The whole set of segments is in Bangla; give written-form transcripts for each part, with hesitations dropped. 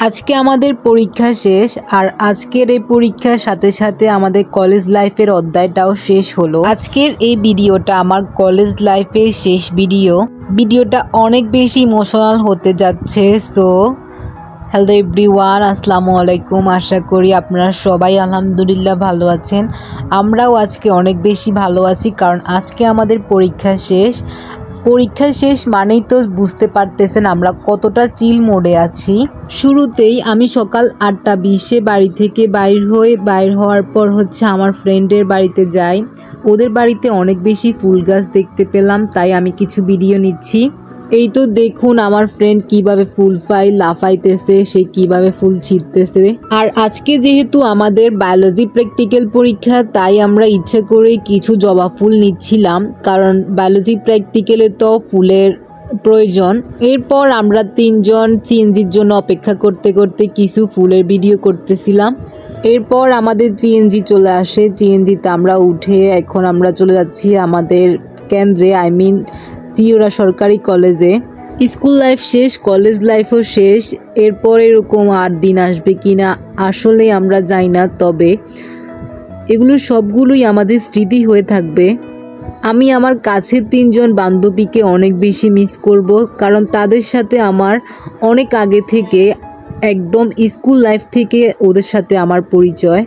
আজকে আমাদের পরীক্ষা শেষ আর আজকের এই পরীক্ষার সাথে সাথে আমাদের কলেজ লাইফের অধ্যায়টাও শেষ হলো। আজকের এই ভিডিওটা আমার কলেজ লাইফের শেষ ভিডিওটা অনেক বেশি ইমোশনাল হতে যাচ্ছে। সো হ্যালো এভরিওয়ান, আসসালামু আলাইকুম। আশা করি আপনারা সবাই আলহামদুলিল্লাহ ভালো আছেন। আমরাও আজকে অনেক বেশি ভালো আছি, কারণ আজকে আমাদের পরীক্ষা শেষ মানেই তো বুঝতে পারতেছেন আমরা কতটা চিল মোডে আছি। শুরুতেই আমি সকাল 8:20 বাড়ি থেকে বাইর হওয়ার পর আমার ফ্রেন্ডের বাড়িতে যাই। ওদের বাড়িতে অনেক বেশি ফুল গাছ দেখতে পেলাম, তাই আমি কিছু ভিডিও নিচ্ছি। এই তো দেখুন আমার ফ্রেন্ড কিভাবে ফুল লাফাইতেছে, সে কিভাবে ফুল ছিঁড়তেছে। আর আজকে যেহেতু আমাদের বায়োলজি প্র্যাকটিক্যাল পরীক্ষা, তাই আমরা ইচ্ছে করে কিছু জবা ফুল নিচ্ছিলাম, কারণ বায়োলজি প্র্যাকটিক্যালে তো ফুলের প্রয়োজন। এরপর আমরা 3 জন সিএনজির জন্য অপেক্ষা করতে করতে কিছু ফুলের ভিডিও করতেছিলাম। এরপর আমাদের সিএনজি চলে আসে। সিএনজিতে আমরা উঠে এখন আমরা চলে যাচ্ছি আমাদের কেন্দ্রে, সিওরা সরকারি কলেজে। স্কুল লাইফ শেষ, কলেজ লাইফও শেষ। এরপর এরকম আর দিন আসবে কিনা আসলে আমরা জানি না, তবে এগুলো সবগুলোই আমাদের স্মৃতি হয়ে থাকবে। আমি আমার কাছের 3 জন বান্ধবীকে অনেক বেশি মিস করব, কারণ তাদের সাথে আমার অনেক আগে থেকে, একদম স্কুল লাইফ থেকে ওদের সাথে আমার পরিচয়।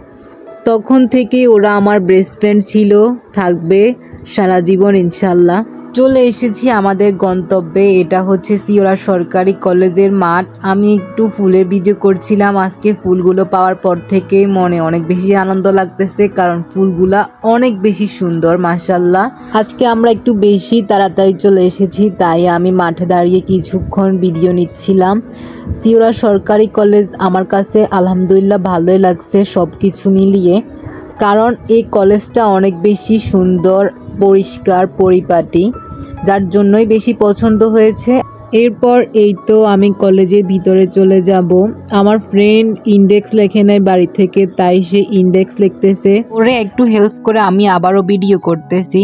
তখন থেকে ওরা আমার বেস্ট ফ্রেন্ড ছিল, থাকবে সারা জীবন ইনশাল্লাহ। চলে এসেছি আমাদের গন্তব্যে। এটা সিওরা সরকারি কলেজের মাঠ। আমি একটু ফুলের ভিডিও করছিলাম। আজকে ফুলগুলো পাওয়ার পর থেকে মনে অনেক বেশি আনন্দ লাগতেছে, কারণ ফুলগুলা অনেক বেশি সুন্দর মাশাআল্লাহ। আজকে আমরা একটু বেশি তাড়াতাড়ি চলে এসেছি, তাই আমি মাঠে দাঁড়িয়ে কিছুক্ষণ ভিডিও নিচ্ছিলাম। সিওরা সরকারি কলেজ আমার কাছে আলহামদুলিল্লাহ ভালোই লাগছে সব কিছু মিলিয়ে, কারণ এই কলেজটা অনেক বেশি সুন্দর, পরিষ্কার, পরিপাটি, যার জন্যই বেশি পছন্দ হয়েছে। এরপর এই তো আমি কলেজের ভিতরে চলে যাব। আমার ফ্রেন্ড ইন্ডেক্স লেখে নেয় বাড়ি থেকে, তাই সে ইন্ডেক্স লিখতেছে। ওরে একটু হেল্প করে আমি আবারও ভিডিও করতেছি।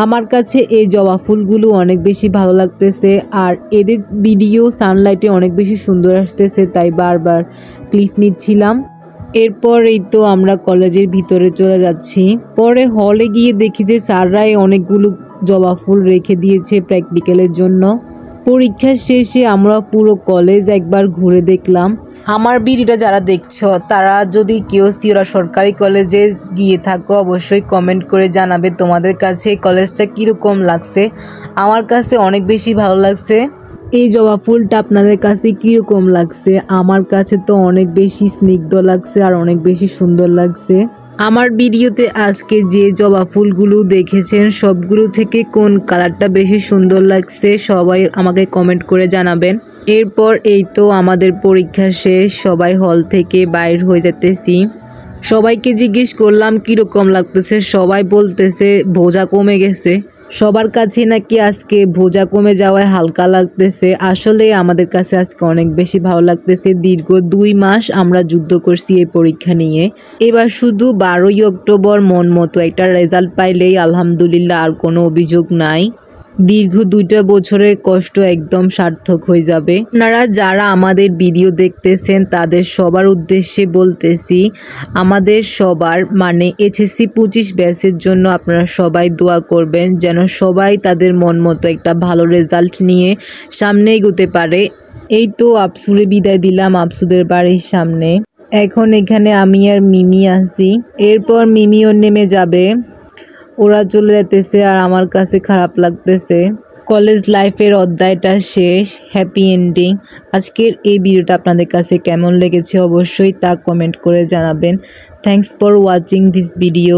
আমার কাছে এই জবা ফুলগুলো অনেক বেশি ভালো লাগতেছে, আর এদের ভিডিও সানলাইটে অনেক বেশি সুন্দর আসতেছে, তাই বারবার ক্লিপ নিচ্ছিলাম। এরপর এই তো আমরা কলেজের ভিতরে চলে যাচ্ছি। পরে হলে গিয়ে দেখি যে স্যাররাই অনেকগুলো জবা ফুল রেখে দিয়েছে প্র্যাকটিক্যালের জন্য। পরীক্ষা শেষে আমরা পুরো কলেজ একবার ঘুরে দেখলাম। আমার ভিডিওটা যারা দেখছো, তারা যদি কেউ সিওরা সরকারি কলেজে গিয়ে থাকো, অবশ্যই কমেন্ট করে জানাবে তোমাদের কাছে কলেজটা কীরকম লাগছে। আমার কাছে অনেক বেশি ভালো লাগছে। এই জবা ফুলটা আপনাদের কাছে কীরকম লাগছে? আমার কাছে তো অনেক বেশি স্নিগ্ধ লাগছে আর অনেক বেশি সুন্দর লাগছে। আমার ভিডিওতে আজকে যে জবা ফুলগুলো দেখেছেন, সবগুলো থেকে কোন কালারটা বেশি সুন্দর লাগছে সবাই আমাকে কমেন্ট করে জানাবেন। এরপর এই তো আমাদের পরীক্ষা শেষ, সবাই হল থেকে বাইর হয়ে যেতেছি। সবাইকে জিজ্ঞেস করলাম কীরকম লাগতেছে, সবাই বলতেছে বোঝা কমে গেছে। সবার কাছে নাকি আজকে বোঝা কমে যাওয়ায় হালকা লাগতেছে। আসলে আমাদের কাছে আজকে অনেক বেশি ভালো লাগতেছে। দীর্ঘ 2 মাস আমরা যুদ্ধ করছি এই পরীক্ষা নিয়ে। এবার শুধু 12ই অক্টোবর মন মতো একটা রেজাল্ট পাইলেই আলহামদুলিল্লাহ, আর কোনো অভিযোগ নাই। দীর্ঘ 2টা বছরের কষ্ট একদম সার্থক হয়ে যাবে। আপনারা যারা আমাদের ভিডিও দেখতেছেন তাদের সবার উদ্দেশ্যে বলতেছি, আমাদের সবার মানে এইচএসসি 25 ব্যাচের জন্য আপনারা সবাই দোয়া করবেন, যেন সবাই তাদের মন মতো একটা ভালো রেজাল্ট নিয়ে সামনে এগোতে পারে। এই তো আফসুরে বিদায় দিলাম আফসুদের বাড়ির সামনে। এখন এখানে আমি আর মিমি আছি। এরপর মিমিও নেমে যাবে। ওরা চলে যেতেছে আর আমার কাছে খারাপ লাগতেছে। কলেজ লাইফের অধ্যায়টা শেষ, হ্যাপি এন্ডিং। আজকের এই ভিডিওটা আপনাদের কাছে কেমন লেগেছে অবশ্যই তা কমেন্ট করে জানাবেন। Thanks for watching this video.